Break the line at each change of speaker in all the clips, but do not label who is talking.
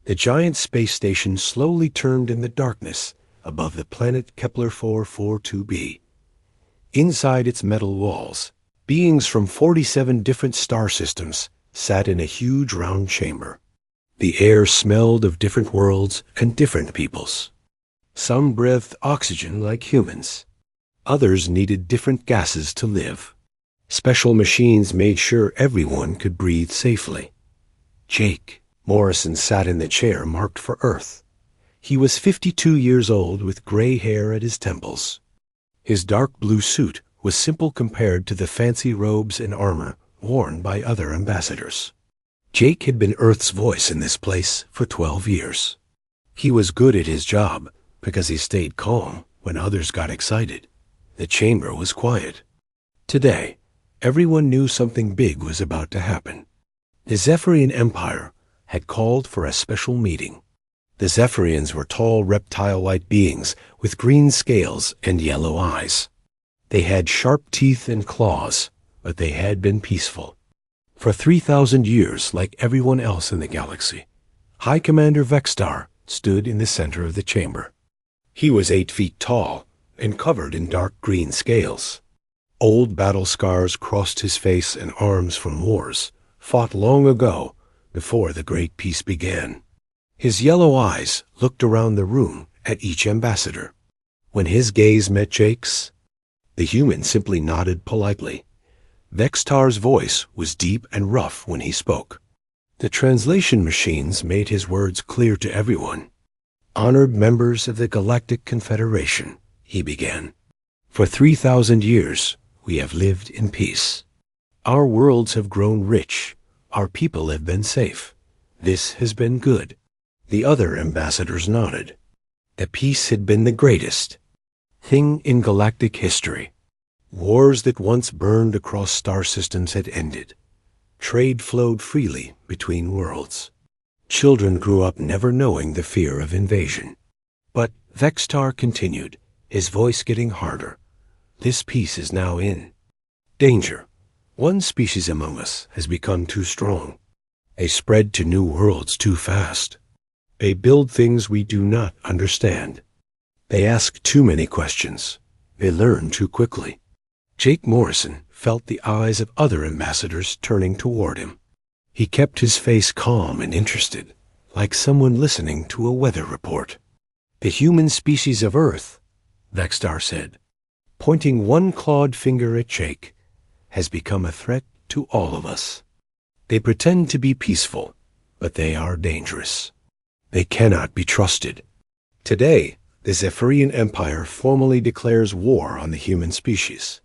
The giant space station slowly turned in the darkness above the planet Kepler 442b. Inside its metal walls, beings from 47 different star systems sat in a huge round chamber. The air smelled of different worlds and different peoples. Some breathed oxygen like humans. Others needed different gases to live. Special machines made sure everyone could breathe safely. Jake Morrison sat in the chair marked for Earth. He was 52 years old with gray hair at his temples. His dark blue suit was simple compared to the fancy robes and armor worn by other ambassadors. Jake had been Earth's voice in this place for 12 years. He was good at his job because he stayed calm when others got excited. The chamber was quiet. Today, everyone knew something big was about to happen. The Zephyrian Empire had called for a special meeting. The Zephyrians were tall reptile-like beings with green scales and yellow eyes. They had sharp teeth and claws, but they had been peaceful. For 3,000 years, like everyone else in the galaxy, High Commander Vexstar stood in the center of the chamber. He was 8 feet tall and covered in dark green scales. Old battle scars crossed his face and arms from wars fought long ago before the Great Peace began. His yellow eyes looked around the room at each ambassador. When his gaze met Jake's, the human simply nodded politely. Vexstar's voice was deep and rough when he spoke. The translation machines made his words clear to everyone. "Honored members of the Galactic Confederation," he began. "For 3,000 years, we have lived in peace. Our worlds have grown rich. Our people have been safe. This has been good." The other ambassadors nodded. The peace had been the greatest thing in galactic history. Wars that once burned across star systems had ended. Trade flowed freely between worlds. Children grew up never knowing the fear of invasion. But Vexstar continued, his voice getting harder. "This peace is now in danger. One species among us has become too strong. They spread to new worlds too fast. They build things we do not understand. They ask too many questions. They learn too quickly." Jake Morrison felt the eyes of other ambassadors turning toward him. He kept his face calm and interested, like someone listening to a weather report. "The human species of Earth," Vexstar said, pointing one clawed finger at Jake, "has become a threat to all of us. They pretend to be peaceful, but they are dangerous. They cannot be trusted. Today, the Zephyrian Empire formally declares war on the human species."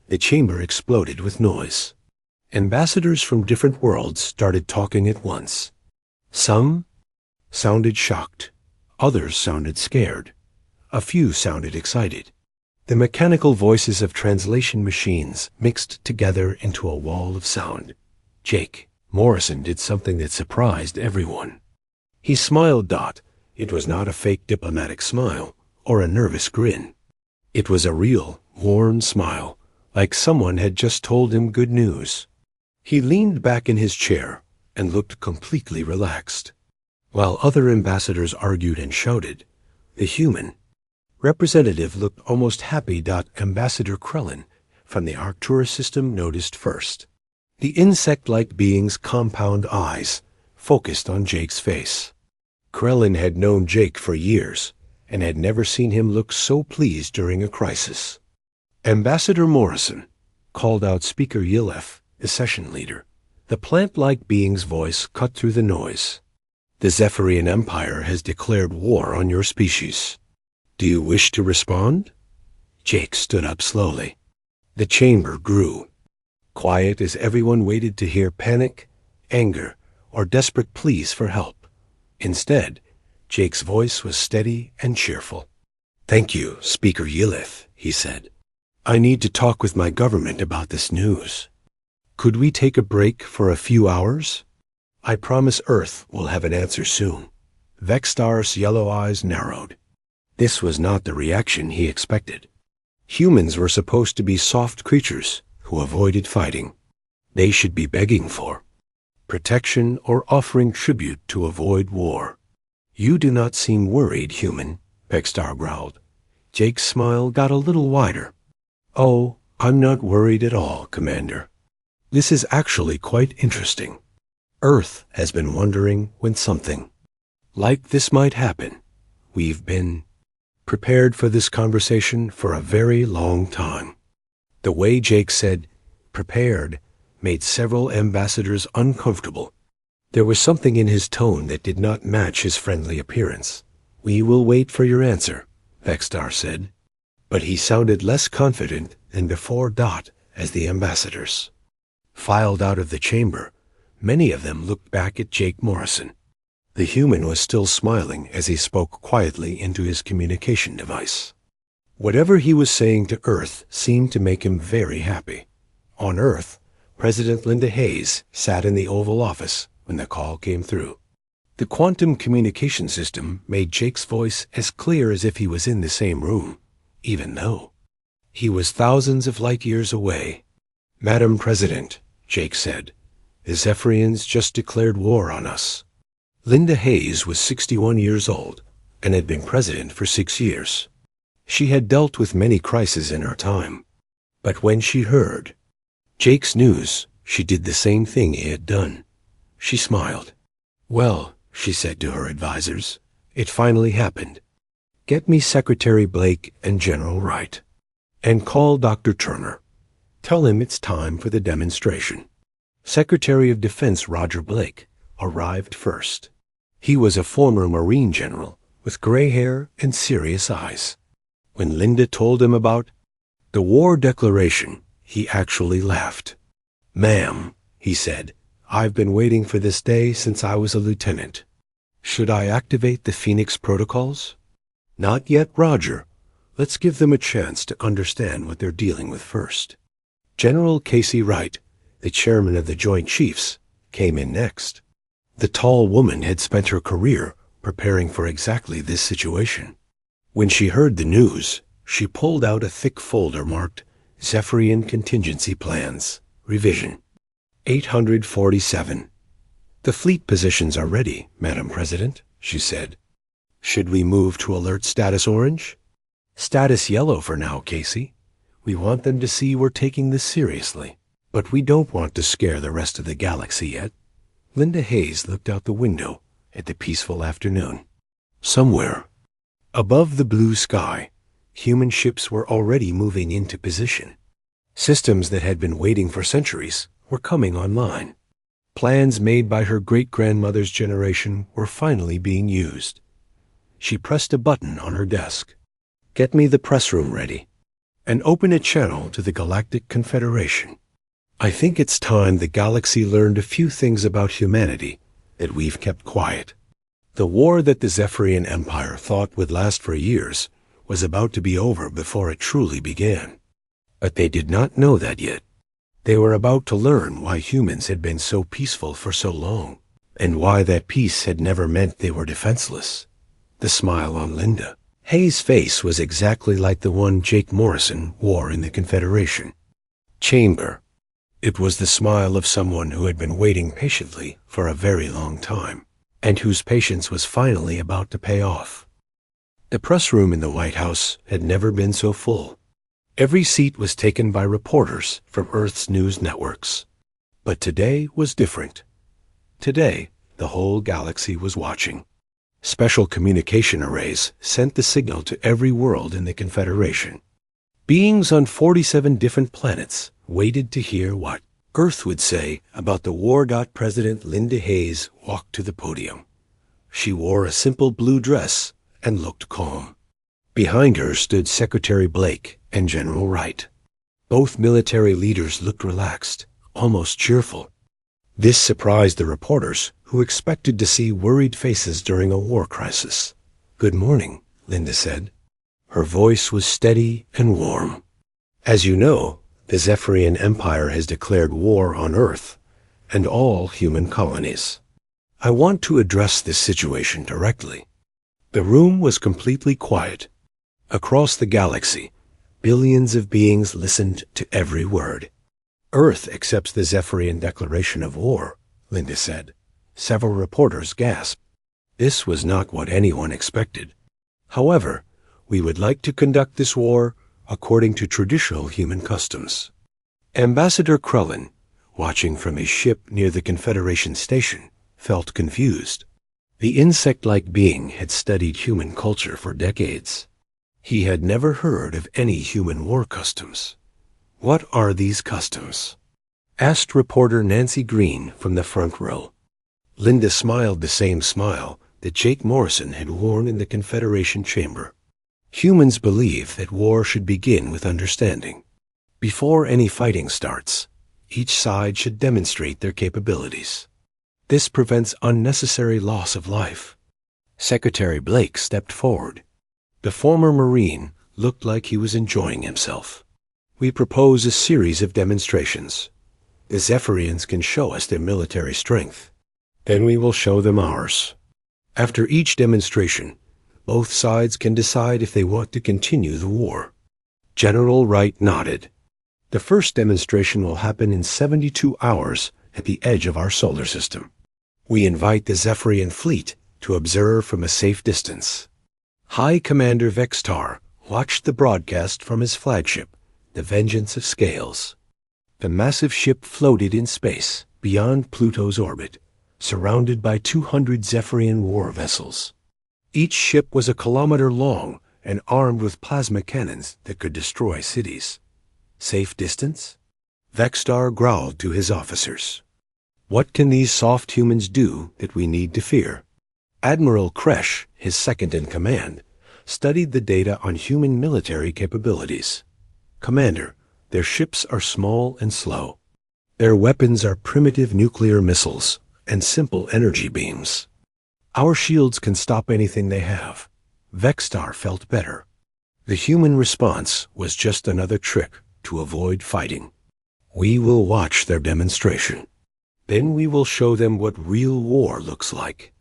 The chamber exploded with noise. Ambassadors from different worlds started talking at once. Some sounded shocked. Others sounded scared. A few sounded excited. The mechanical voices of translation machines mixed together into a wall of sound. Jake Morrison did something that surprised everyone. He smiled. It was not a fake diplomatic smile or a nervous grin. It was a real, warm smile, like someone had just told him good news. He leaned back in his chair and looked completely relaxed. While other ambassadors argued and shouted, the human representative looked almost happy. Ambassador Krellin from the Arcturus system noticed first. The insect-like being's compound eyes focused on Jake's face. Krellin had known Jake for years and had never seen him look so pleased during a crisis. "Ambassador Morrison," called out Speaker Yilef, the session leader. The plant-like being's voice cut through the noise. "The Zephyrian Empire has declared war on your species. Do you wish to respond?" Jake stood up slowly. The chamber grew, quiet as everyone waited to hear panic, anger, or desperate pleas for help. Instead, Jake's voice was steady and cheerful. "Thank you, Speaker Yilef," he said. "I need to talk with my government about this news. Could we take a break for a few hours? I promise Earth will have an answer soon." Vexstar's yellow eyes narrowed. This was not the reaction he expected. Humans were supposed to be soft creatures who avoided fighting. They should be begging for protection or offering tribute to avoid war. "You do not seem worried, human," Peckstar growled. Jake's smile got a little wider. "Oh, I'm not worried at all, Commander. This is actually quite interesting. Earth has been wondering when something like this might happen. We've been prepared for this conversation for a very long time." The way Jake said "prepared" made several ambassadors uncomfortable. There was something in his tone that did not match his friendly appearance. "We will wait for your answer," Peckstar said. But he sounded less confident than before. As the ambassadors filed out of the chamber, many of them looked back at Jake Morrison. The human was still smiling as he spoke quietly into his communication device. Whatever he was saying to Earth seemed to make him very happy. On Earth, President Linda Hayes sat in the Oval Office when the call came through. The quantum communication system made Jake's voice as clear as if he was in the same room, even though he was thousands of light years away. "Madam President," Jake said, "the Zephyrians just declared war on us." Linda Hayes was 61 years old and had been president for 6 years. She had dealt with many crises in her time, but when she heard Jake's news, she did the same thing he had done. She smiled. "Well," she said to her advisors, "it finally happened. Get me Secretary Blake and General Wright, and call Dr. Turner. Tell him it's time for the demonstration." Secretary of Defense Roger Blake arrived first. He was a former Marine general with gray hair and serious eyes. When Linda told him about the war declaration, he actually laughed. "Ma'am," he said, "I've been waiting for this day since I was a lieutenant. Should I activate the Phoenix protocols?" "Not yet, Roger. Let's give them a chance to understand what they're dealing with first." General Casey Wright, the chairman of the Joint Chiefs, came in next. The tall woman had spent her career preparing for exactly this situation. When she heard the news, she pulled out a thick folder marked Zephyrian Contingency Plans, Revision 847. "The fleet positions are ready, Madam President," she said. "Should we move to alert status orange?" "Status yellow for now, Casey. We want them to see we're taking this seriously, but we don't want to scare the rest of the galaxy yet." Linda Hayes looked out the window at the peaceful afternoon. Somewhere above the blue sky, human ships were already moving into position. Systems that had been waiting for centuries were coming online. Plans made by her great-grandmother's generation were finally being used. She pressed a button on her desk. "Get me the press room ready, and open a channel to the Galactic Confederation. I think it's time the galaxy learned a few things about humanity that we've kept quiet." The war that the Zephyrian Empire thought would last for years was about to be over before it truly began. But they did not know that yet. They were about to learn why humans had been so peaceful for so long, and why that peace had never meant they were defenseless. The smile on Linda Hayes' face was exactly like the one Jake Morrison wore in the Confederation chamber. It was the smile of someone who had been waiting patiently for a very long time, and whose patience was finally about to pay off. The press room in the White House had never been so full. Every seat was taken by reporters from Earth's news networks. But today was different. Today, the whole galaxy was watching. Special communication arrays sent the signal to every world in the Confederation. Beings on 47 different planets waited to hear what Earth would say about the war. President Linda Hayes walked to the podium. She wore a simple blue dress and looked calm. Behind her stood Secretary Blake and General Wright. Both military leaders looked relaxed, almost cheerful. This surprised the reporters, who expected to see worried faces during a war crisis. "Good morning," Linda said. Her voice was steady and warm. "As you know, the Zephyrian Empire has declared war on Earth and all human colonies. I want to address this situation directly." The room was completely quiet. Across the galaxy, billions of beings listened to every word. "Earth accepts the Zephyrian declaration of war," Linda said. Several reporters gasped. This was not what anyone expected. However, we would like to conduct this war according to traditional human customs. Ambassador Krellin, watching from his ship near the Confederation station, felt confused. The insect-like being had studied human culture for decades. He had never heard of any human war customs. "What are these customs?" asked reporter Nancy Green from the front row. Linda smiled the same smile that Jake Morrison had worn in the Confederation chamber. Humans believe that war should begin with understanding. Before any fighting starts, each side should demonstrate their capabilities. This prevents unnecessary loss of life. Secretary Blake stepped forward. The former Marine looked like he was enjoying himself. "We propose a series of demonstrations. The Zephyrians can show us their military strength. Then we will show them ours. After each demonstration, both sides can decide if they want to continue the war." General Wright nodded. "The first demonstration will happen in 72 hours at the edge of our solar system. We invite the Zephyrian fleet to observe from a safe distance." High Commander Vextar watched the broadcast from his flagship, the Vengeance of Scales. The massive ship floated in space beyond Pluto's orbit, surrounded by 200 Zephyrian war vessels. Each ship was a kilometer long and armed with plasma cannons that could destroy cities. Safe distance? Vextar growled to his officers. "What can these soft humans do that we need to fear?" Admiral Kresh, his second-in-command, studied the data on human military capabilities. "Commander, their ships are small and slow. Their weapons are primitive nuclear missiles and simple energy beams. Our shields can stop anything they have." Vextar felt better. The human response was just another trick to avoid fighting. "We will watch their demonstration. Then we will show them what real war looks like."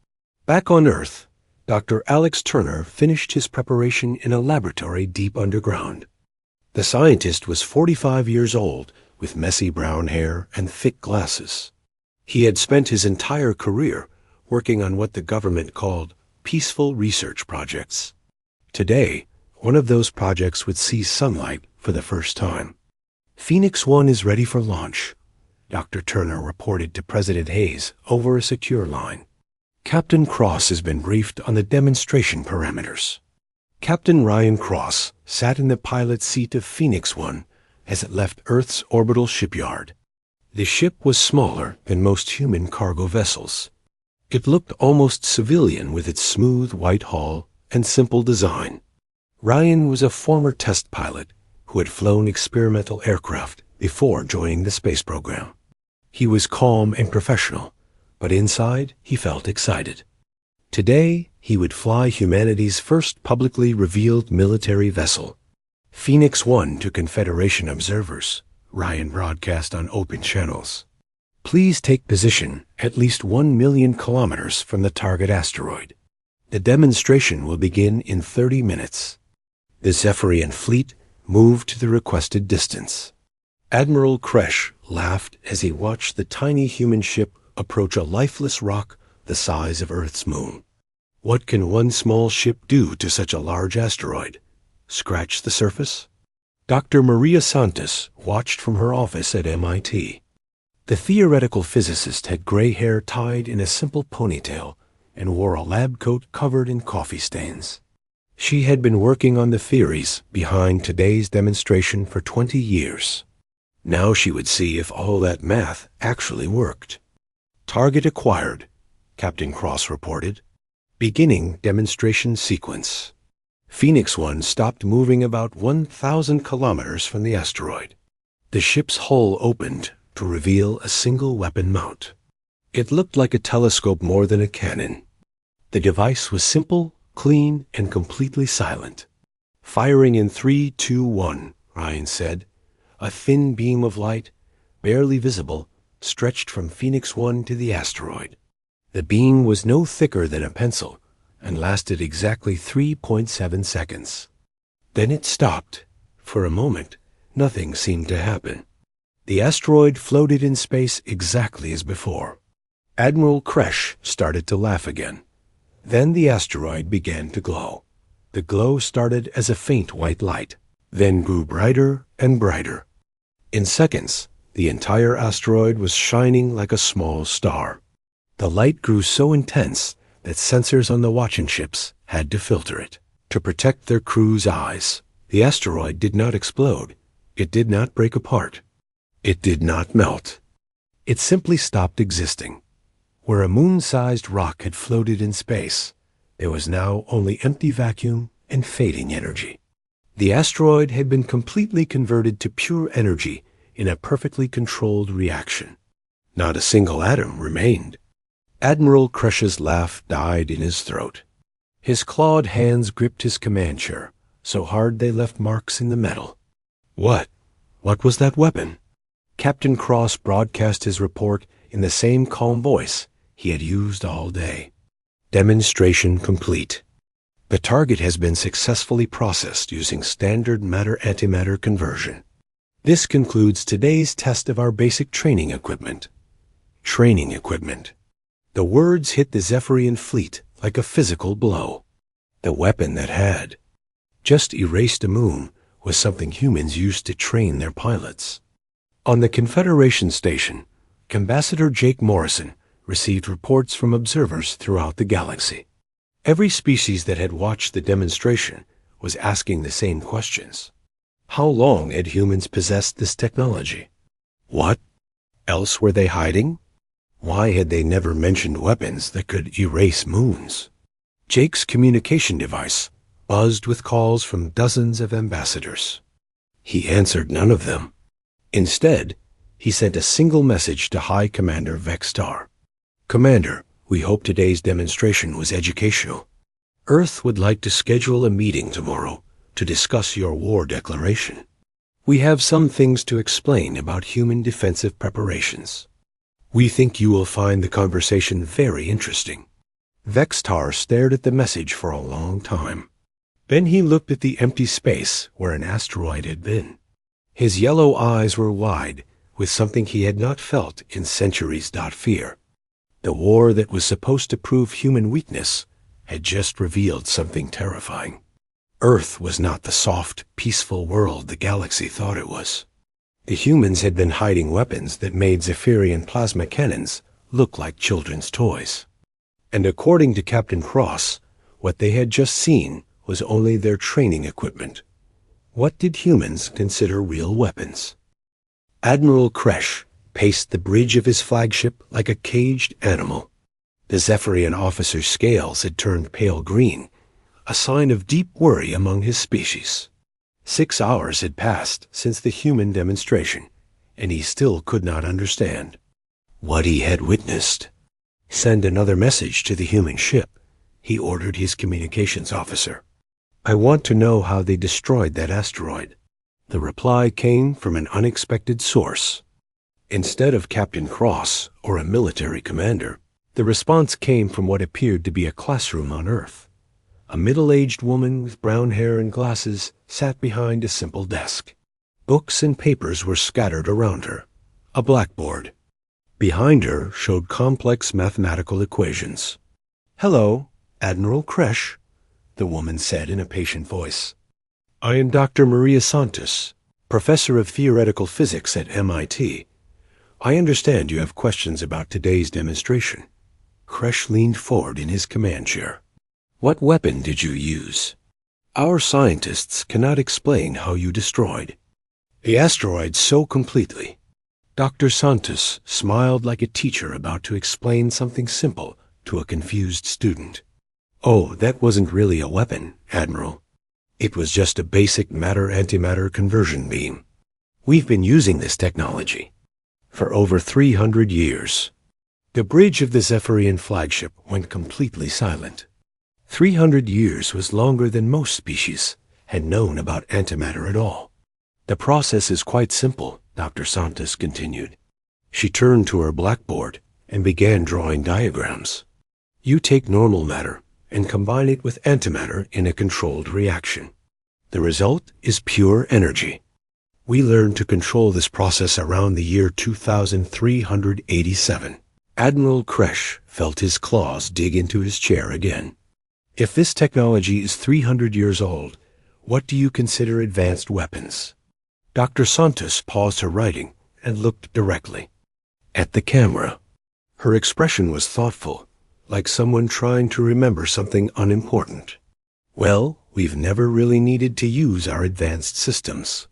Back on Earth, Dr. Alex Turner finished his preparation in a laboratory deep underground. The scientist was 45 years old, with messy brown hair and thick glasses. He had spent his entire career working on what the government called peaceful research projects. Today, one of those projects would see sunlight for the first time. "Phoenix 1 is ready for launch," Dr. Turner reported to President Hayes over a secure line. "Captain Cross has been briefed on the demonstration parameters." Captain Ryan Cross sat in the pilot seat of Phoenix 1 as it left Earth's orbital shipyard. The ship was smaller than most human cargo vessels. It looked almost civilian with its smooth white hull and simple design. Ryan was a former test pilot who had flown experimental aircraft before joining the space program. He was calm and professional, but inside he felt excited. Today, he would fly humanity's first publicly revealed military vessel. "Phoenix 1 to Confederation observers," Ryan broadcast on open channels. "Please take position at least 1 million kilometers from the target asteroid. The demonstration will begin in 30 minutes. The Zephyrian fleet moved to the requested distance." Admiral Kresh laughed as he watched the tiny human ship approach a lifeless rock the size of Earth's moon. What can one small ship do to such a large asteroid? Scratch the surface? Dr. Maria Santos watched from her office at MIT. The theoretical physicist had gray hair tied in a simple ponytail and wore a lab coat covered in coffee stains. She had been working on the theories behind today's demonstration for 20 years. Now she would see if all that math actually worked. "Target acquired," Captain Cross reported. "Beginning demonstration sequence." Phoenix 1 stopped moving about 1,000 kilometers from the asteroid. The ship's hull opened to reveal a single weapon mount. It looked like a telescope more than a cannon. The device was simple, clean, and completely silent. "Firing in 3, 2, 1, Ryan said. A thin beam of light, barely visible, stretched from Phoenix 1 to the asteroid. The beam was no thicker than a pencil and lasted exactly 3.7 seconds. Then it stopped. For a moment, nothing seemed to happen. The asteroid floated in space exactly as before. Admiral Kresh started to laugh again. Then the asteroid began to glow. The glow started as a faint white light, then grew brighter and brighter. In seconds, the entire asteroid was shining like a small star. The light grew so intense that sensors on the watching ships had to filter it. To protect their crew's eyes, the asteroid did not explode. It did not break apart. It did not melt. It simply stopped existing. Where a moon-sized rock had floated in space, there was now only empty vacuum and fading energy. The asteroid had been completely converted to pure energy in a perfectly controlled reaction. Not a single atom remained. Admiral Crush's laugh died in his throat. His clawed hands gripped his command chair, so hard they left marks in the metal. What was that weapon? Captain Cross broadcast his report in the same calm voice he had used all day. Demonstration complete. The target has been successfully processed using standard matter-antimatter conversion. This concludes today's test of our basic training equipment. Training equipment. The words hit the Zephyrian fleet like a physical blow. The weapon that had just erased a moon was something humans used to train their pilots. On the Confederation station, Ambassador Jake Morrison received reports from observers throughout the galaxy. Every species that had watched the demonstration was asking the same questions. How long had humans possessed this technology? What else were they hiding? Why had they never mentioned weapons that could erase moons? Jake's communication device buzzed with calls from dozens of ambassadors. He answered none of them. Instead, he sent a single message to High Commander Vextar. Commander, we hope today's demonstration was educational. Earth would like to schedule a meeting tomorrow to discuss your war declaration. We have some things to explain about human defensive preparations. We think you will find the conversation very interesting. Vextar stared at the message for a long time. Then he looked at the empty space where an asteroid had been. His yellow eyes were wide with something he had not felt in centuries. Fear. The war that was supposed to prove human weakness had just revealed something terrifying. Earth was not the soft, peaceful world the galaxy thought it was. The humans had been hiding weapons that made Zephyrian plasma cannons look like children's toys. And according to Captain Cross, what they had just seen was only their training equipment. What did humans consider real weapons? Admiral Kresh paced the bridge of his flagship like a caged animal. The Zephyrian officer's scales had turned pale green, a sign of deep worry among his species. 6 hours had passed since the human demonstration, and he still could not understand what he had witnessed. Send another message to the human ship, he ordered his communications officer. I want to know how they destroyed that asteroid. The reply came from an unexpected source. Instead of Captain Cross or a military commander, the response came from what appeared to be a classroom on Earth. A middle-aged woman with brown hair and glasses sat behind a simple desk. Books and papers were scattered around her. A blackboard. Behind her showed complex mathematical equations. Hello, Admiral Kresh, the woman said in a patient voice. I am Dr. Maria Santos, professor of theoretical physics at MIT. I understand you have questions about today's demonstration. Kresh leaned forward in his command chair. What weapon did you use? Our scientists cannot explain how you destroyed the asteroid so completely. Dr. Santos smiled like a teacher about to explain something simple to a confused student. Oh, that wasn't really a weapon, Admiral. It was just a basic matter-antimatter conversion beam. We've been using this technology for over 300 years. The bridge of the Zephyrian flagship went completely silent. 300 years was longer than most species had known about antimatter at all. The process is quite simple, Dr. Santos continued. She turned to her blackboard and began drawing diagrams. You take normal matter and combine it with antimatter in a controlled reaction. The result is pure energy. We learned to control this process around the year 2387. Admiral Kresh felt his claws dig into his chair again. If this technology is 300 years old, what do you consider advanced weapons? Dr. Santos paused her writing and looked directly at the camera. Her expression was thoughtful, like someone trying to remember something unimportant. Well, we've never really needed to use our advanced systems.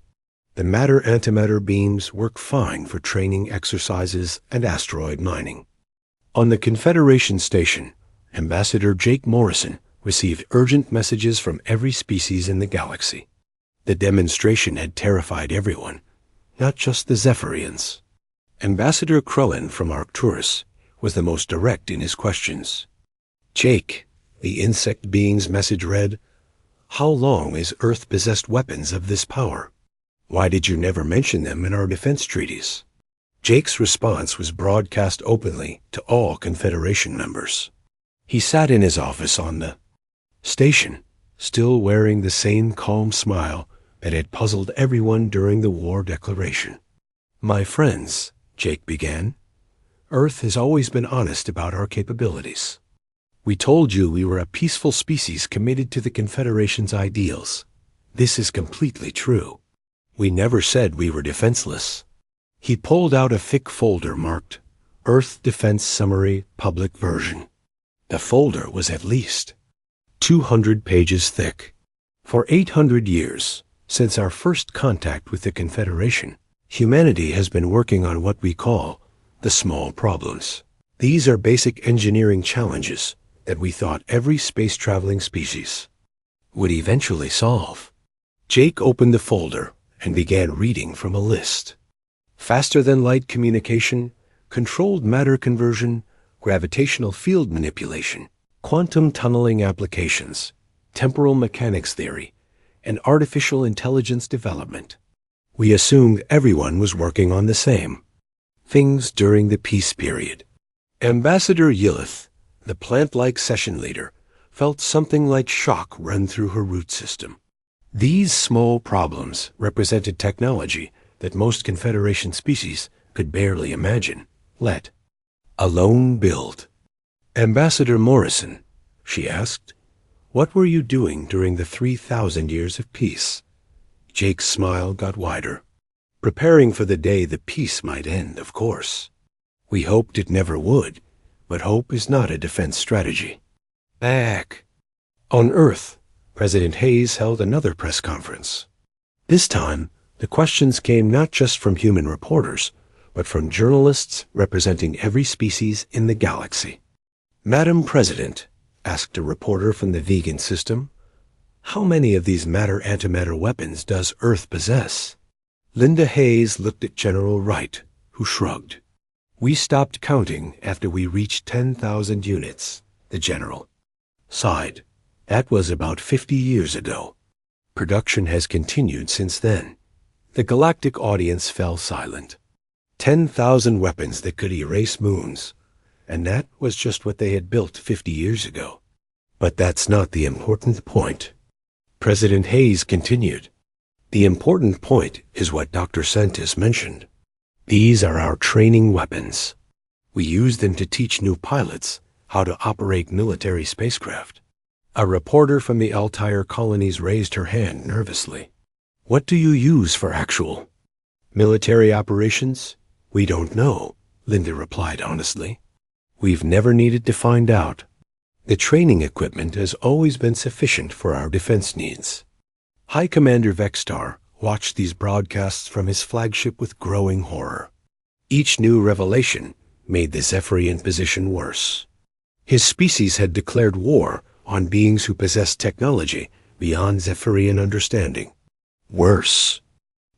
The matter-antimatter beams work fine for training exercises and asteroid mining. On the Confederation station, Ambassador Jake Morrison received urgent messages from every species in the galaxy. The demonstration had terrified everyone, not just the Zephyrians. Ambassador Krellin from Arcturus was the most direct in his questions. Jake, the insect being's message read, "How long is Earth possessed weapons of this power? Why did you never mention them in our defense treaties?" Jake's response was broadcast openly to all Confederation members. He sat in his office on the station, still wearing the same calm smile that had puzzled everyone during the war declaration. "My friends," Jake began, "Earth has always been honest about our capabilities. We told you we were a peaceful species committed to the Confederation's ideals. This is completely true. We never said we were defenseless." He pulled out a thick folder marked Earth Defense Summary Public Version. The folder was at least 200 pages thick. For 800 years, since our first contact with the Confederation, humanity has been working on what we call the small problems. These are basic engineering challenges that we thought every space-traveling species would eventually solve. Jake opened the folder and began reading from a list. Faster-than-light communication, controlled matter conversion, gravitational field manipulation, quantum tunneling applications, temporal mechanics theory, and artificial intelligence development. We assumed everyone was working on the same things during the peace period. Ambassador Yillith, the plant-like session leader, felt something like shock run through her root system. These small problems represented technology that most Confederation species could barely imagine, let alone build. "Ambassador Morrison," she asked, "what were you doing during the 3,000 years of peace?" Jake's smile got wider. "Preparing for the day the peace might end, of course. We hoped it never would, but hope is not a defense strategy." Back on Earth, President Hayes held another press conference. This time, the questions came not just from human reporters, but from journalists representing every species in the galaxy. "Madam President," asked a reporter from the vegan system, "how many of these matter-antimatter weapons does Earth possess?" Linda Hayes looked at General Wright, who shrugged. "We stopped counting after we reached 10,000 units, the general sighed. "That was about 50 years ago. Production has continued since then." The galactic audience fell silent. 10,000 weapons that could erase moons, and that was just what they had built 50 years ago. But that's not the important point. President Hayes continued. "The important point is what Dr. Santos mentioned. These are our training weapons. We use them to teach new pilots how to operate military spacecraft." A reporter from the Altair colonies raised her hand nervously. "What do you use for actual military operations?" "We don't know," Linda replied honestly. "We've never needed to find out. The training equipment has always been sufficient for our defense needs." High Commander Vextar watched these broadcasts from his flagship with growing horror. Each new revelation made the Zephyrian position worse. His species had declared war on beings who possessed technology beyond Zephyrian understanding. Worse,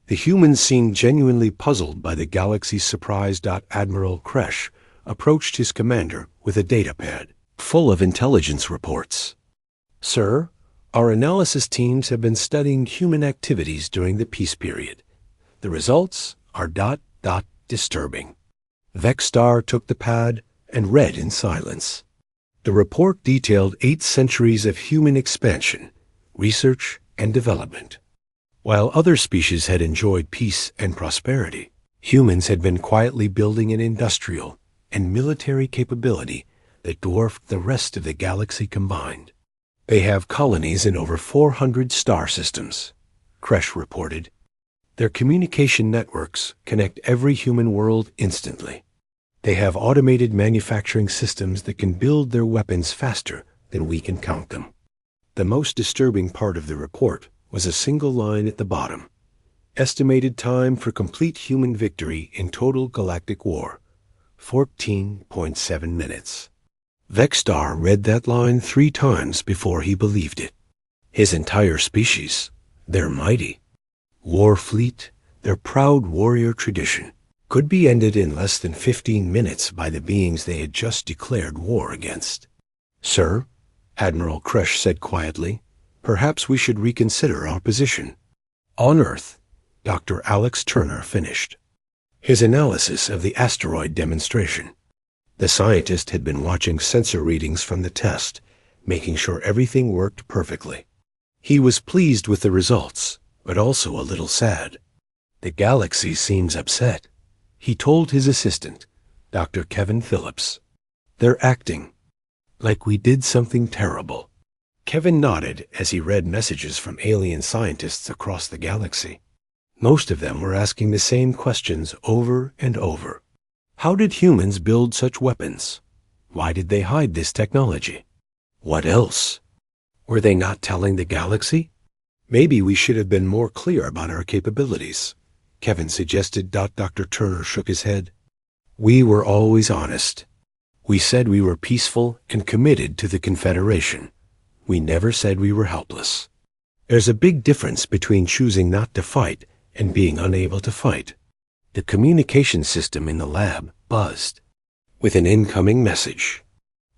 the humans seemed genuinely puzzled by the galaxy's surprise. Admiral Kresh approached his commander with a datapad full of intelligence reports. "Sir, our analysis teams have been studying human activities during the peace period. The results are disturbing." Vextar took the pad and read in silence. The report detailed 8 centuries of human expansion, research, and development. While other species had enjoyed peace and prosperity, humans had been quietly building an industrial, and military capability that dwarfed the rest of the galaxy combined. They have colonies in over 400 star systems, Kresh reported. Their communication networks connect every human world instantly. They have automated manufacturing systems that can build their weapons faster than we can count them. The most disturbing part of the report was a single line at the bottom. Estimated time for complete human victory in total galactic war, 14.7 minutes. Vexstar read that line 3 times before he believed it. His entire species, their mighty war fleet, their proud warrior tradition, could be ended in less than 15 minutes by the beings they had just declared war against. "Sir," Admiral Kresh said quietly, "perhaps we should reconsider our position." On Earth, Dr. Alex Turner finished his analysis of the asteroid demonstration. The scientist had been watching sensor readings from the test, making sure everything worked perfectly. He was pleased with the results, but also a little sad. "The galaxy seems upset," he told his assistant, Dr. Kevin Phillips. "They're acting like we did something terrible." Kevin nodded as he read messages from alien scientists across the galaxy. Most of them were asking the same questions over and over. How did humans build such weapons? Why did they hide this technology? What else? Were they not telling the galaxy? "Maybe we should have been more clear about our capabilities," Kevin suggested. Dr. Turner shook his head. "We were always honest. We said we were peaceful and committed to the Confederation. We never said we were helpless. There's a big difference between choosing not to fight and being unable to fight." The communication system in the lab buzzed with an incoming message.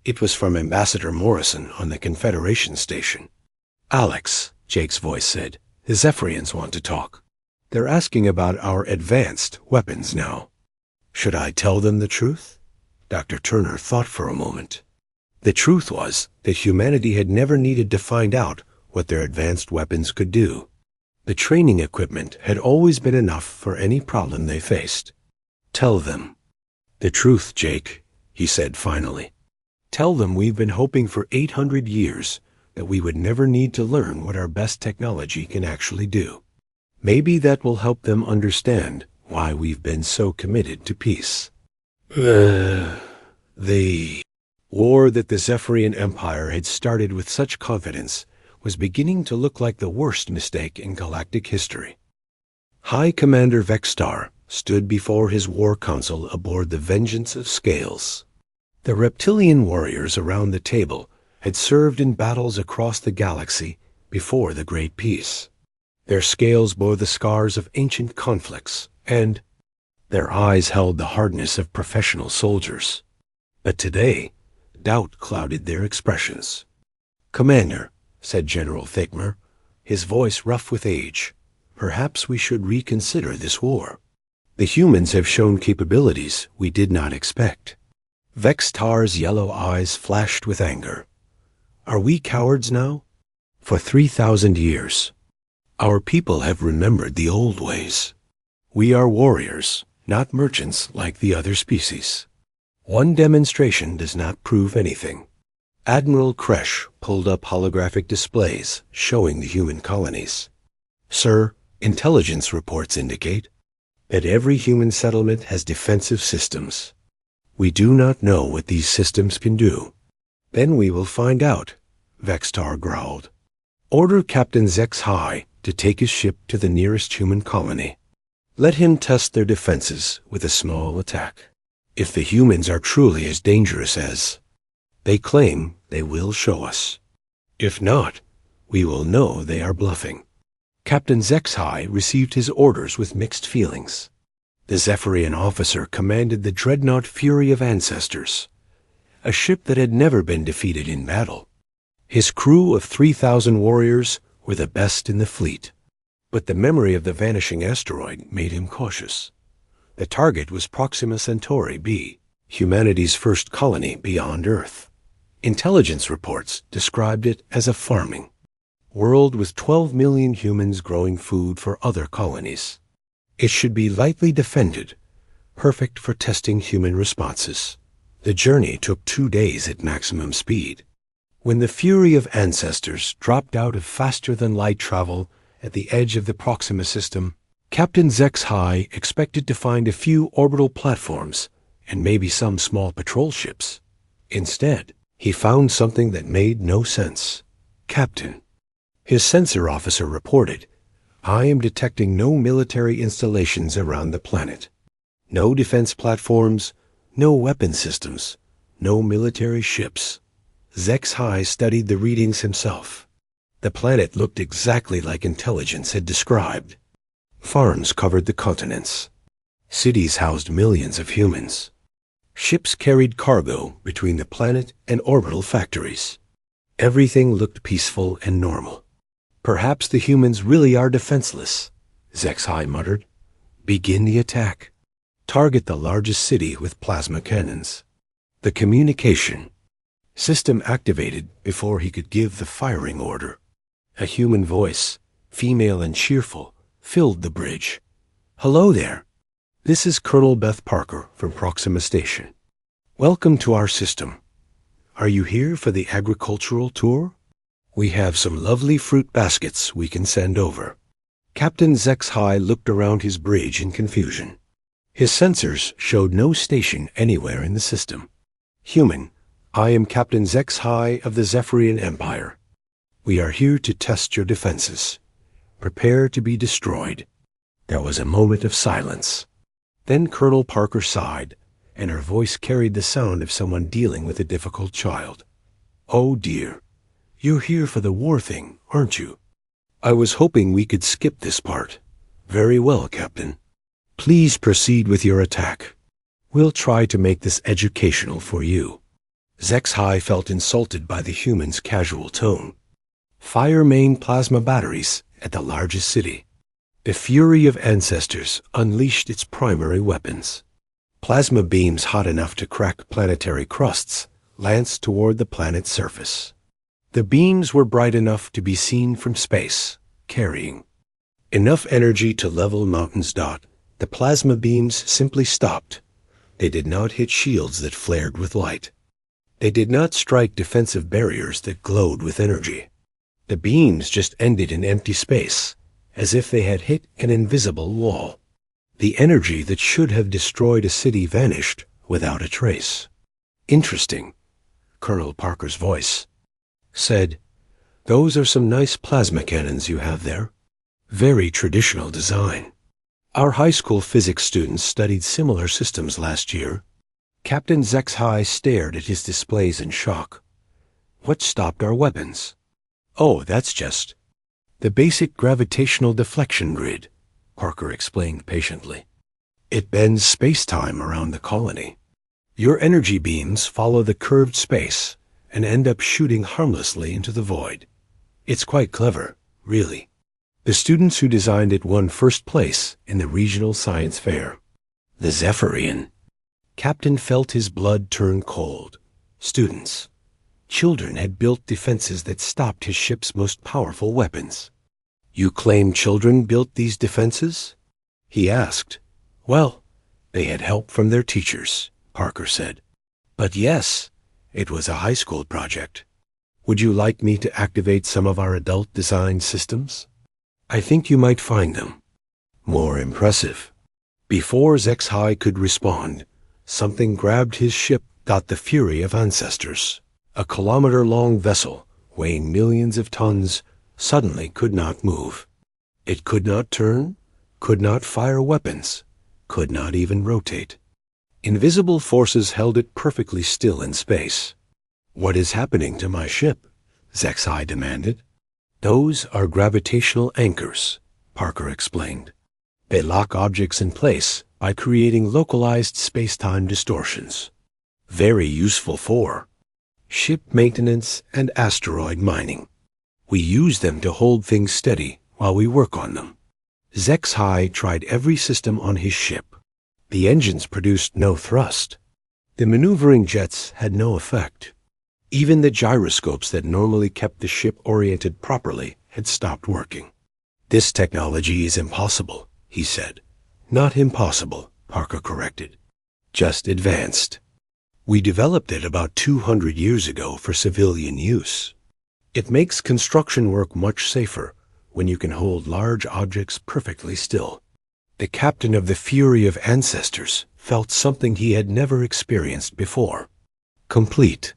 It was from Ambassador Morrison on the Confederation station. "Alex," Jake's voice said, "the Zephyrians want to talk. They're asking about our advanced weapons now." Should I tell them the truth? Dr. Turner thought for a moment. The truth was that humanity had never needed to find out what their advanced weapons could do. The training equipment had always been enough for any problem they faced. "Tell them the truth, Jake," he said finally. "Tell them we've been hoping for 800 years that we would never need to learn what our best technology can actually do. Maybe that will help them understand why we've been so committed to peace." The war that the Zephyrian Empire had started with such confidence was beginning to look like the worst mistake in galactic history. High Commander Vexstar stood before his war council aboard the Vengeance of Scales. The reptilian warriors around the table had served in battles across the galaxy before the Great Peace. Their scales bore the scars of ancient conflicts, and their eyes held the hardness of professional soldiers. But today, doubt clouded their expressions. "Commander," said General Thigmer, his voice rough with age, "perhaps we should reconsider this war. The humans have shown capabilities we did not expect." Vexstar's yellow eyes flashed with anger. "Are we cowards now? For 3,000 years, our people have remembered the old ways. We are warriors, not merchants like the other species. One demonstration does not prove anything." Admiral Kresh pulled up holographic displays showing the human colonies. "Sir, intelligence reports indicate that every human settlement has defensive systems. We do not know what these systems can do." "Then we will find out," Vexstar growled. "Order Captain Zexhai to take his ship to the nearest human colony. Let him test their defenses with a small attack. If the humans are truly as dangerous as they claim, they will show us. If not, we will know they are bluffing." Captain Zexhai received his orders with mixed feelings. The Zephyrian officer commanded the dreadnought Fury of Ancestors, a ship that had never been defeated in battle. His crew of 3,000 warriors were the best in the fleet. But the memory of the vanishing asteroid made him cautious. The target was Proxima Centauri b, humanity's first colony beyond Earth. Intelligence reports described it as a farming world with 12 million humans growing food for other colonies. It should be lightly defended, perfect for testing human responses. The journey took 2 days at maximum speed. When the fury of ancestors dropped out of faster-than-light travel at the edge of the Proxima system, Captain ZXHY expected to find a few orbital platforms and maybe some small patrol ships. Instead, he found something that made no sense. "Captain," his sensor officer reported, "I am detecting no military installations around the planet. No defense platforms, no weapon systems, no military ships." ZXHY studied the readings himself. The planet looked exactly like intelligence had described. Farms covered the continents. Cities housed millions of humans. Ships carried cargo between the planet and orbital factories. Everything looked peaceful and normal. "Perhaps the humans really are defenseless," ZXHY muttered. "Begin the attack. Target the largest city with plasma cannons." The communication system activated before he could give the firing order. A human voice, female and cheerful, filled the bridge. "Hello there. This is Colonel Beth Parker from Proxima Station. Welcome to our system. Are you here for the agricultural tour? We have some lovely fruit baskets we can send over." Captain ZXHY looked around his bridge in confusion. His sensors showed no station anywhere in the system. "Human, I am Captain ZXHY of the Zephyrian Empire. We are here to test your defenses. Prepare to be destroyed." There was a moment of silence. Then Colonel Parker sighed, and her voice carried the sound of someone dealing with a difficult child. "Oh dear, you're here for the war thing, aren't you? I was hoping we could skip this part." "Very well, Captain. Please proceed with your attack. We'll try to make this educational for you." ZXHY felt insulted by the human's casual tone. Fire main plasma batteries at the largest city. The fury of ancestors unleashed its primary weapons. Plasma beams hot enough to crack planetary crusts lanced toward the planet's surface. The beams were bright enough to be seen from space, carrying enough energy to level mountains. The plasma beams simply stopped. They did not hit shields that flared with light. They did not strike defensive barriers that glowed with energy. The beams just ended in empty space, as if they had hit an invisible wall. The energy that should have destroyed a city vanished without a trace. "Interesting," Colonel Parker's voice said. "Those are some nice plasma cannons you have there. Very traditional design. Our high school physics students studied similar systems last year." Captain ZXHY stared at his displays in shock. "What stopped our weapons?" "Oh, that's just the basic gravitational deflection grid," Parker explained patiently. "It bends space-time around the colony. Your energy beams follow the curved space and end up shooting harmlessly into the void. It's quite clever, really. The students who designed it won first place in the regional science fair." The Zephyrian Captain felt his blood turn cold. Students. Children had built defenses that stopped his ship's most powerful weapons. "You claim children built these defenses?" he asked. "Well, they had help from their teachers," Parker said. "But yes, it was a high school project. Would you like me to activate some of our adult-designed systems? I think you might find them more impressive." Before ZXHY could respond, something grabbed his ship. The fury of ancestors. A kilometer-long vessel, weighing millions of tons, suddenly could not move. It could not turn, could not fire weapons, could not even rotate. Invisible forces held it perfectly still in space. "What is happening to my ship?" ZXHY demanded. "Those are gravitational anchors," Parker explained. "They lock objects in place by creating localized space-time distortions. Very useful for ship maintenance and asteroid mining. We use them to hold things steady while we work on them." ZXHY tried every system on his ship. The engines produced no thrust. The maneuvering jets had no effect. Even the gyroscopes that normally kept the ship oriented properly had stopped working. "This technology is impossible," he said. "Not impossible," Parker corrected. "Just advanced." We developed it about 200 years ago for civilian use. It makes construction work much safer when you can hold large objects perfectly still. The captain of the Fury of Ancestors felt something he had never experienced before. Complete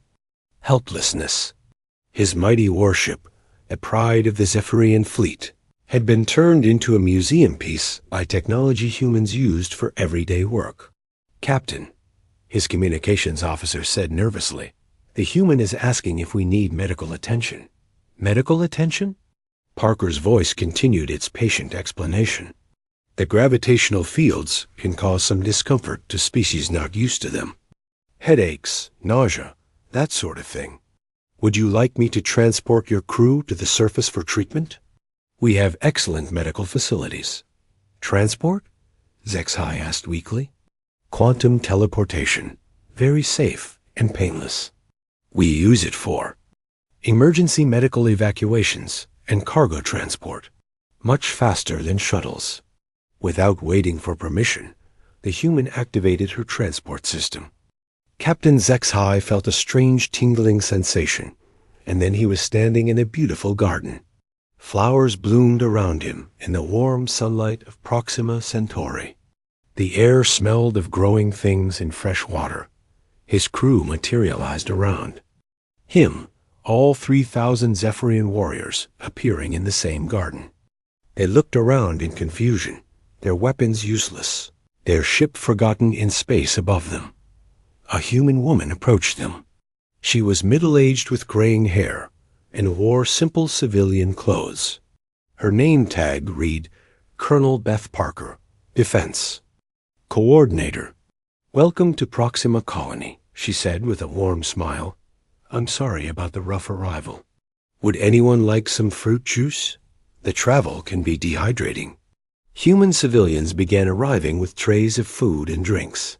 helplessness. His mighty warship, a pride of the Zephyrian fleet, had been turned into a museum piece by technology humans used for everyday work. "Captain," his communications officer said nervously, "the human is asking if we need medical attention." "Medical attention?" Parker's voice continued its patient explanation. "The gravitational fields can cause some discomfort to species not used to them. Headaches, nausea, that sort of thing. Would you like me to transport your crew to the surface for treatment? We have excellent medical facilities." "Transport?" Zexhai asked weakly. "Quantum teleportation. Very safe and painless. We use it for emergency medical evacuations and cargo transport. Much faster than shuttles." Without waiting for permission, the human activated her transport system. Captain Zexhai felt a strange tingling sensation, and then he was standing in a beautiful garden. Flowers bloomed around him in the warm sunlight of Proxima Centauri. The air smelled of growing things in fresh water. His crew materialized around him, all 3,000 Zephyrian warriors appearing in the same garden. They looked around in confusion, their weapons useless, their ship forgotten in space above them. A human woman approached them. She was middle-aged with graying hair and wore simple civilian clothes. Her name tag read Colonel Beth Parker, Defense. Coordinator. "Welcome to Proxima Colony," she said with a warm smile. "I'm sorry about the rough arrival. Would anyone like some fruit juice? The travel can be dehydrating." Human civilians began arriving with trays of food and drinks.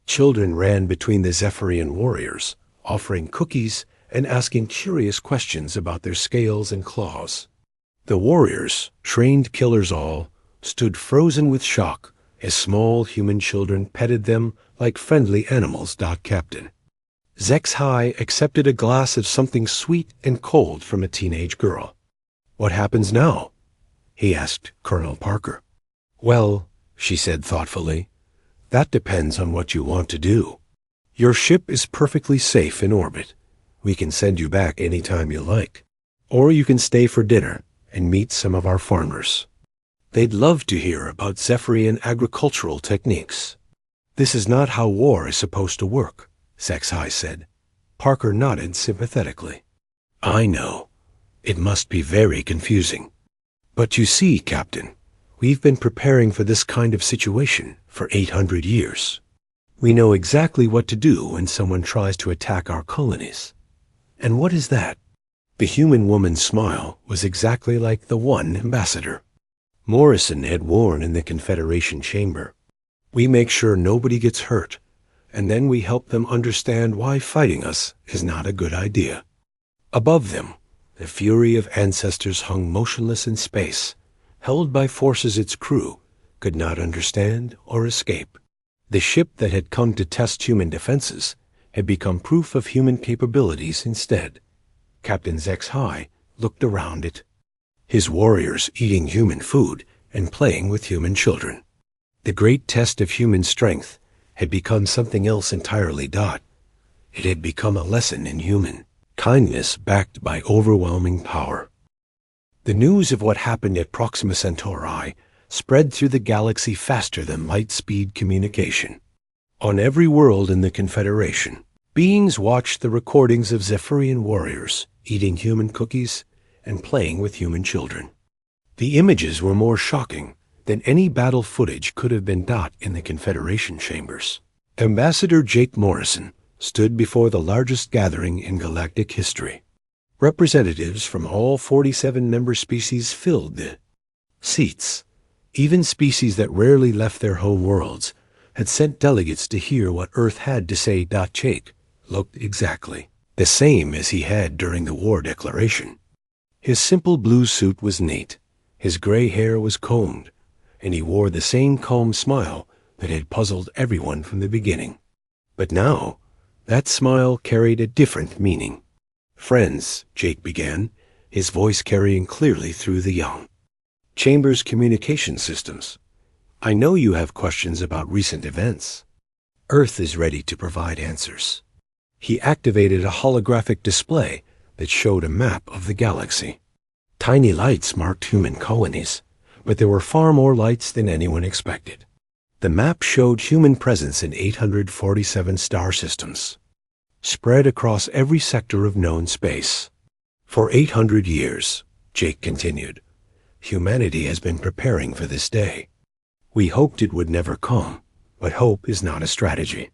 Children ran between the Zephyrian warriors, offering cookies and asking curious questions about their scales and claws. The warriors, trained killers all, stood frozen with shock as small human children petted them like friendly animals. Captain Zexhai accepted a glass of something sweet and cold from a teenage girl. "What happens now?" he asked Colonel Parker. "Well," she said thoughtfully, "that depends on what you want to do. Your ship is perfectly safe in orbit. We can send you back any time you like. Or you can stay for dinner and meet some of our farmers. They'd love to hear about Zephyrian agricultural techniques." "This is not how war is supposed to work," Zexhai said. Parker nodded sympathetically. "I know. It must be very confusing. But you see, Captain, we've been preparing for this kind of situation for 800 years. We know exactly what to do when someone tries to attack our colonies." "And what is that?" The human woman's smile was exactly like the one Ambassador Morrison had worn in the Confederation chamber. "We make sure nobody gets hurt, and then we help them understand why fighting us is not a good idea." Above them, the Fury of Ancestors hung motionless in space, held by forces its crew could not understand or escape. The ship that had come to test human defenses had become proof of human capabilities instead. Captain Zexhai looked around it. His warriors eating human food and playing with human children. The great test of human strength had become something else entirely. It had become a lesson in human kindness backed by overwhelming power. The news of what happened at Proxima Centauri spread through the galaxy faster than light-speed communication. On every world in the Confederation, beings watched the recordings of Zephyrian warriors eating human cookies and playing with human children. The images were more shocking than any battle footage could have been. In the Confederation chambers, Ambassador Jake Morrison stood before the largest gathering in galactic history. Representatives from all 47 member species filled the seats. Even species that rarely left their home worlds had sent delegates to hear what Earth had to say. Jake looked exactly the same as he had during the war declaration. His simple blue suit was neat, his gray hair was combed, and he wore the same calm smile that had puzzled everyone from the beginning. But now, That smile carried a different meaning. "Friends," Jake began, his voice carrying clearly through the young. "Chambers communication systems. I know you have questions about recent events. Earth is ready to provide answers." He activated a holographic display that showed a map of the galaxy. Tiny lights marked human colonies, but there were far more lights than anyone expected. The map showed human presence in 847 star systems, spread across every sector of known space. "For 800 years," Jake continued, "humanity has been preparing for this day. We hoped it would never come, but hope is not a strategy.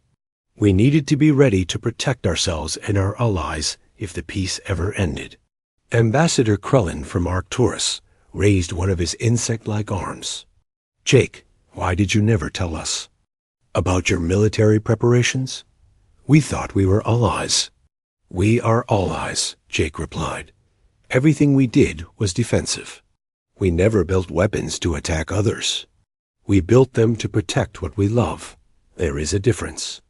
We needed to be ready to protect ourselves and our allies if the peace ever ended." Ambassador Krellin from Arcturus raised one of his insect-like arms. "Jake, why did you never tell us about your military preparations? We thought we were allies." "We are allies," Jake replied. "Everything we did was defensive. We never built weapons to attack others. We built them to protect what we love. There is a difference."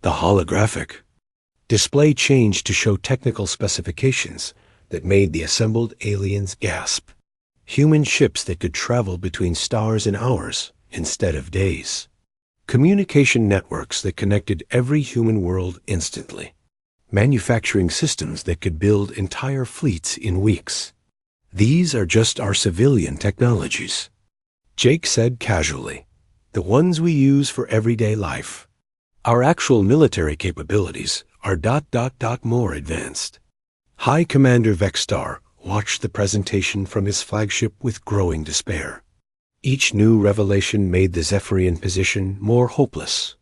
The holographic display changed to show technical specifications that made the assembled aliens gasp. Human ships that could travel between stars in hours instead of days. Communication networks that connected every human world instantly. Manufacturing systems that could build entire fleets in weeks. "These are just our civilian technologies," Jake said casually. "The ones we use for everyday life. Our actual military capabilities are ... more advanced." High Commander Vexstar watched the presentation from his flagship with growing despair. Each new revelation made the Zephyrian position more hopeless.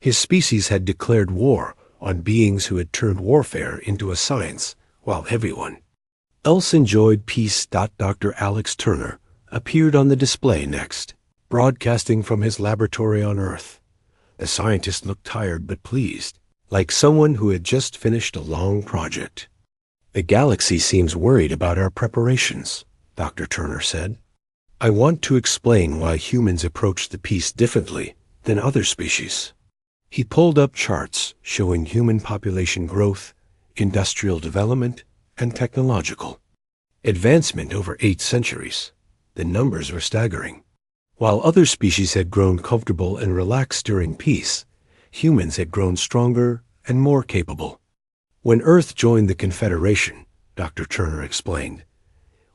His species had declared war on beings who had turned warfare into a science, while everyone else enjoyed peace. Dr. Alex Turner appeared on the display next, broadcasting from his laboratory on Earth. The scientist looked tired but pleased, like someone who had just finished a long project. "The galaxy seems worried about our preparations," Dr. Turner said. "I want to explain why humans approach the peace differently than other species." He pulled up charts showing human population growth, industrial development, and technological advancement over 8 centuries. The numbers were staggering. While other species had grown comfortable and relaxed during peace, humans had grown stronger and more capable. "When Earth joined the Confederation," Dr. Turner explained,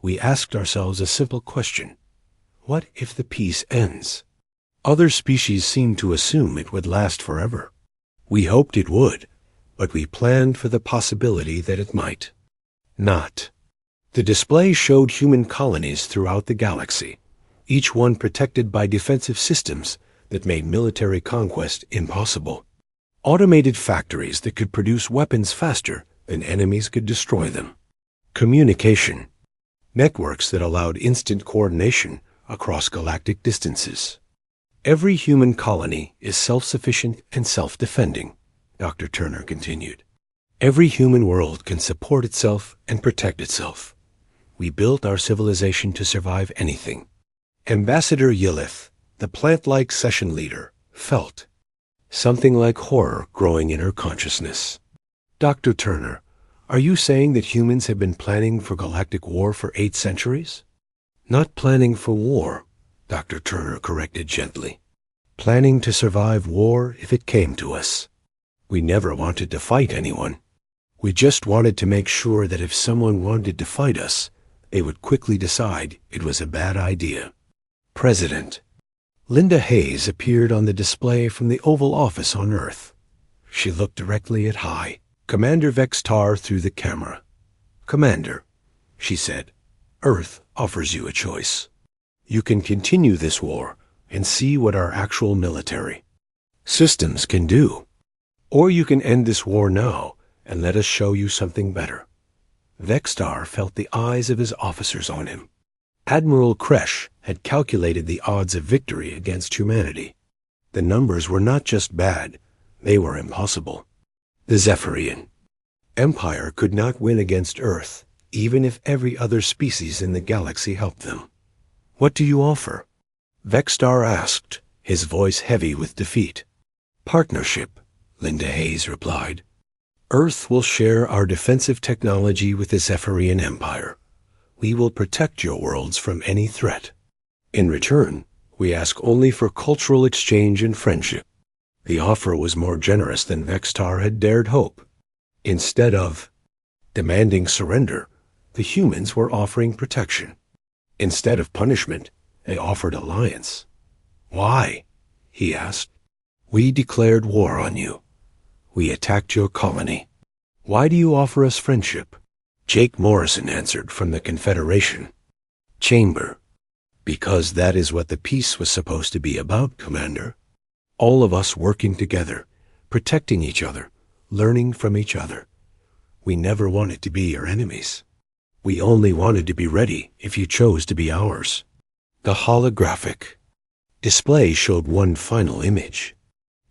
"we asked ourselves a simple question. What if the peace ends? Other species seemed to assume it would last forever. We hoped it would, but we planned for the possibility that it might not." The display showed human colonies throughout the galaxy, each one protected by defensive systems that made military conquest impossible. Automated factories that could produce weapons faster than enemies could destroy them. Communication networks that allowed instant coordination across galactic distances. "Every human colony is self-sufficient and self-defending," Dr. Turner continued. "Every human world can support itself and protect itself. We built our civilization to survive anything." Ambassador Yelith, the plant-like session leader, felt something like horror growing in her consciousness. "Dr. Turner, are you saying that humans have been planning for galactic war for 8 centuries? "Not planning for war," Dr. Turner corrected gently. "Planning to survive war if it came to us. We never wanted to fight anyone. We just wanted to make sure that if someone wanted to fight us, they would quickly decide it was a bad idea." President Linda Hayes appeared on the display from the Oval Office on Earth. She looked directly at High Commander Vexstar through the camera. "Commander," she said, "Earth offers you a choice. You can continue this war and see what our actual military systems can do. Or you can end this war now and let us show you something better." Vexstar felt the eyes of his officers on him. Admiral Kresh had calculated the odds of victory against humanity. The numbers were not just bad, they were impossible. The Zephyrian Empire could not win against Earth, even if every other species in the galaxy helped them. "What do you offer?" Vexstar asked, his voice heavy with defeat. "Partnership," Linda Hayes replied. Earth will share our defensive technology with the Zephyrian Empire. We will protect your worlds from any threat. In return, we ask only for cultural exchange and friendship. The offer was more generous than Vextar had dared hope. Instead of demanding surrender, the humans were offering protection. Instead of punishment, they offered alliance. Why? He asked. We declared war on you. We attacked your colony. Why do you offer us friendship? Jake Morrison answered from the Confederation. Chamber. Because that is what the peace was supposed to be about, Commander. All of us working together, protecting each other, learning from each other. We never wanted to be your enemies. We only wanted to be ready if you chose to be ours. The holographic display showed one final image.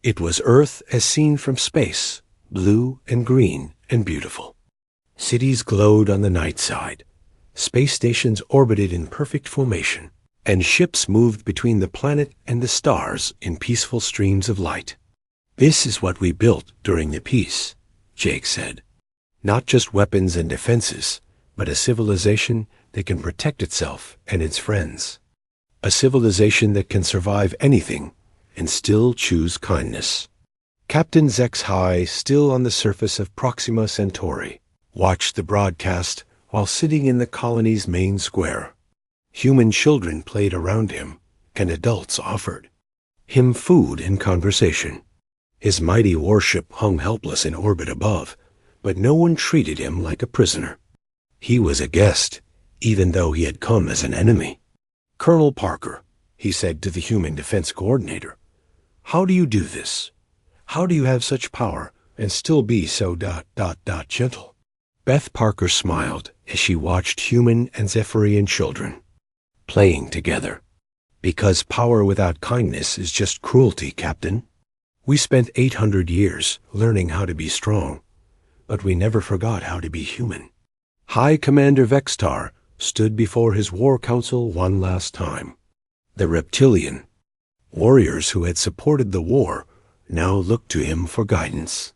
It was Earth as seen from space, blue and green and beautiful. Cities glowed on the night side. Space stations orbited in perfect formation, and ships moved between the planet and the stars in peaceful streams of light. This is what we built during the peace, Jake said. Not just weapons and defenses, but a civilization that can protect itself and its friends. A civilization that can survive anything and still choose kindness. Captain Zex High, still on the surface of Proxima Centauri, watched the broadcast while sitting in the colony's main square. Human children played around him, and adults offered him food and conversation. His mighty warship hung helpless in orbit above, but no one treated him like a prisoner. He was a guest, even though he had come as an enemy. Colonel Parker, he said to the human defense coordinator, how do you do this? How do you have such power and still be so gentle? Beth Parker smiled as she watched human and Zephyrian children playing together. Because power without kindness is just cruelty, Captain. We spent 800 years learning how to be strong, but we never forgot how to be human. High Commander Vextar stood before his war council one last time. The reptilian warriors who had supported the war now looked to him for guidance.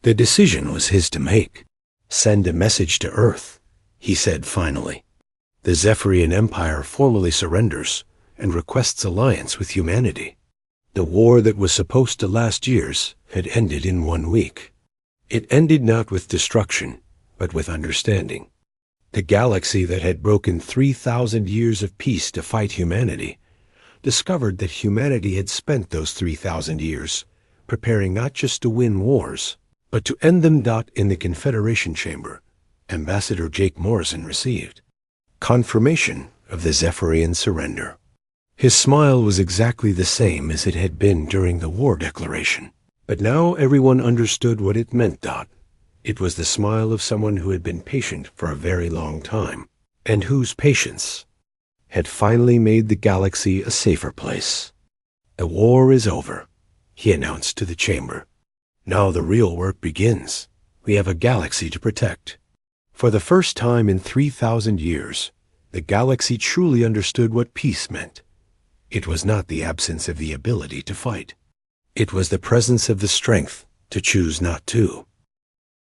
The decision was his to make. Send a message to Earth, he said finally. The Zephyrian Empire formally surrenders and requests alliance with humanity. The war that was supposed to last years had ended in 1 week. It ended not with destruction, but with understanding. The galaxy that had broken 3,000 years of peace to fight humanity discovered that humanity had spent those 3,000 years preparing not just to win wars, but to end them. In the Confederation chamber, Ambassador Jake Morrison received confirmation of the Zephyrian surrender. His smile was exactly the same as it had been during the war declaration, but now everyone understood what it meant. It was the smile of someone who had been patient for a very long time, and whose patience had finally made the galaxy a safer place. The war is over, he announced to the chamber. Now the real work begins. We have a galaxy to protect. For the first time in 3,000 years, the galaxy truly understood what peace meant. It was not the absence of the ability to fight. It was the presence of the strength to choose not to.